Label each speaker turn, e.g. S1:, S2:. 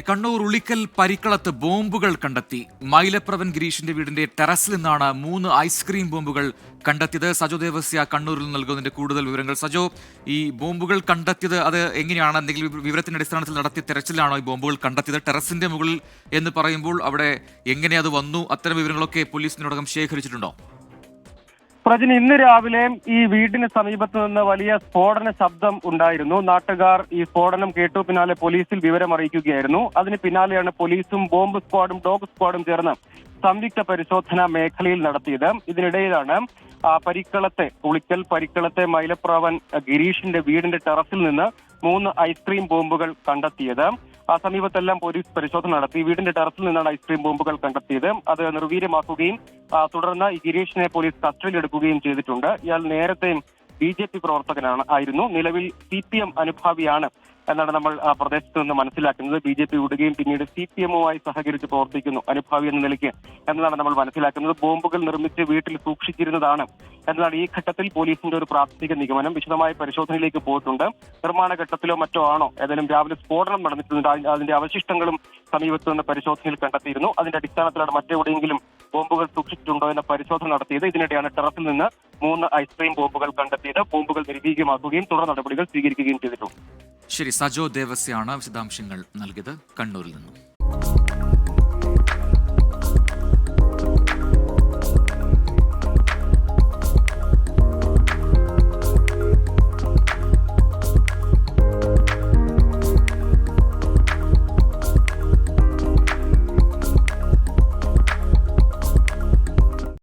S1: കണ്ണൂർ ഉളിക്കൽ പരിക്കളത്ത് ബോംബുകൾ കണ്ടെത്തി. മൈലപ്രവൻ ഗിരീഷിന്റെ വീടിന്റെ ടെറസിൽ നിന്നാണ് 3 ഐസ്ക്രീം ബോംബുകൾ കണ്ടെത്തിയത്. സജോ ദേവസ്യ കണ്ണൂരിൽ നൽകുന്നതിന്റെ കൂടുതൽ വിവരങ്ങൾ. സജോ, ഈ ബോംബുകൾ കണ്ടെത്തിയത് അത് എങ്ങനെയാണ്? എന്തെങ്കിലും വിവരത്തിന്റെ അടിസ്ഥാനത്തിൽ നടത്തിയ തെരച്ചിലാണോ ഈ ബോംബുകൾ കണ്ടെത്തിയത്? ടെറസിന്റെ മുകളിൽ എന്ന് പറയുമ്പോൾ അവിടെ എങ്ങനെ അത് വന്നു? അത്തരം വിവരങ്ങളൊക്കെ പോലീസിനോടകം ശേഖരിച്ചിട്ടുണ്ടോ?
S2: പ്രജിൻ, ഇന്ന് രാവിലെ ഈ വീടിന് സമീപത്ത് നിന്ന് വലിയ സ്ഫോടന ശബ്ദം ഉണ്ടായിരുന്നു. നാട്ടുകാർ ഈ സ്ഫോടനം കേട്ടു. പിന്നാലെ പോലീസിൽ വിവരം അറിയിക്കുകയായിരുന്നു. അതിന് പിന്നാലെയാണ് പോലീസും ബോംബ് സ്ക്വാഡും ഡോഗ് സ്ക്വാഡും ചേർന്ന് സംയുക്ത പരിശോധന മേഖലയിൽ നടത്തിയത്. ഇതിനിടയിലാണ് ഉളിക്കൽ പരിക്കളത്തെ മൈലപ്രാവൻ ഗിരീഷിന്റെ വീടിന്റെ ടെറസിൽ നിന്ന് 3 ഐസ്ക്രീം ബോംബുകൾ കണ്ടെത്തിയത്. ആ സമീപത്തെല്ലാം പോലീസ് പരിശോധന നടത്തി. വീടിന്റെ ടെറസിൽ നിന്നാണ് ഐസ്ക്രീം ബോംബുകൾ കണ്ടെത്തിയത്. അത് നിർവീര്യമാക്കുകയും തുടർന്ന് ഈ ഗിരീഷിനെ പോലീസ് കസ്റ്റഡിയിലെടുക്കുകയും ചെയ്തിട്ടുണ്ട്. ഇയാൾ നേരത്തെ BJP പ്രവർത്തകനായിരുന്നു. നിലവിൽ CPM അനുഭാവിയാണ് എന്നാണ് നമ്മൾ പ്രദേശത്ത് നിന്ന് മനസ്സിലാക്കുന്നത്. BJP വിടുകയും പിന്നീട് CPM-വുമായി സഹകരിച്ച് പ്രവർത്തിക്കുന്നു അനുഭാവി എന്ന നിലയ്ക്ക് എന്നതാണ് നമ്മൾ മനസ്സിലാക്കുന്നത്. ബോംബുകൾ നിർമ്മിച്ച് വീട്ടിൽ സൂക്ഷിച്ചിരുന്നതാണ് എന്നതാണ് ഈ ഘട്ടത്തിൽ പോലീസിന്റെ ഒരു പ്രാഥമിക നിഗമനം. വിശദമായ പരിശോധനയിലേക്ക് പോയിട്ടുണ്ട്. നിർമ്മാണ ഘട്ടത്തിലോ മറ്റോ ആണോ? ഏതായാലും രാവിലെ സ്ഫോടനം നടന്നിട്ടുണ്ട്. അതിന്റെ അവശിഷ്ടങ്ങളും സമീപത്ത് നിന്ന് പരിശോധനയിൽ കണ്ടെത്തിയിരുന്നു. അതിന്റെ അടിസ്ഥാനത്തിലാണ് മറ്റെവിടെയെങ്കിലും ബോംബുകൾ സൂക്ഷിച്ചിട്ടുണ്ടോ എന്ന പരിശോധന നടത്തിയത്. ഇതിനിടെയാണ് ടെറസിൽ നിന്ന് 3 ഐസ്ക്രീം ബോംബുകൾ കണ്ടെത്തിയത്. ബോംബുകൾ നിർവീര്യമാക്കുകയും തുടർ നടപടികൾ സ്വീകരിക്കുകയും ചെയ്തിട്ടുണ്ട്.
S1: ശരി, സജോ ദേവസ്യാണ് വിശദാംശങ്ങൾ നൽകിയത് കണ്ണൂരിൽ നിന്നും.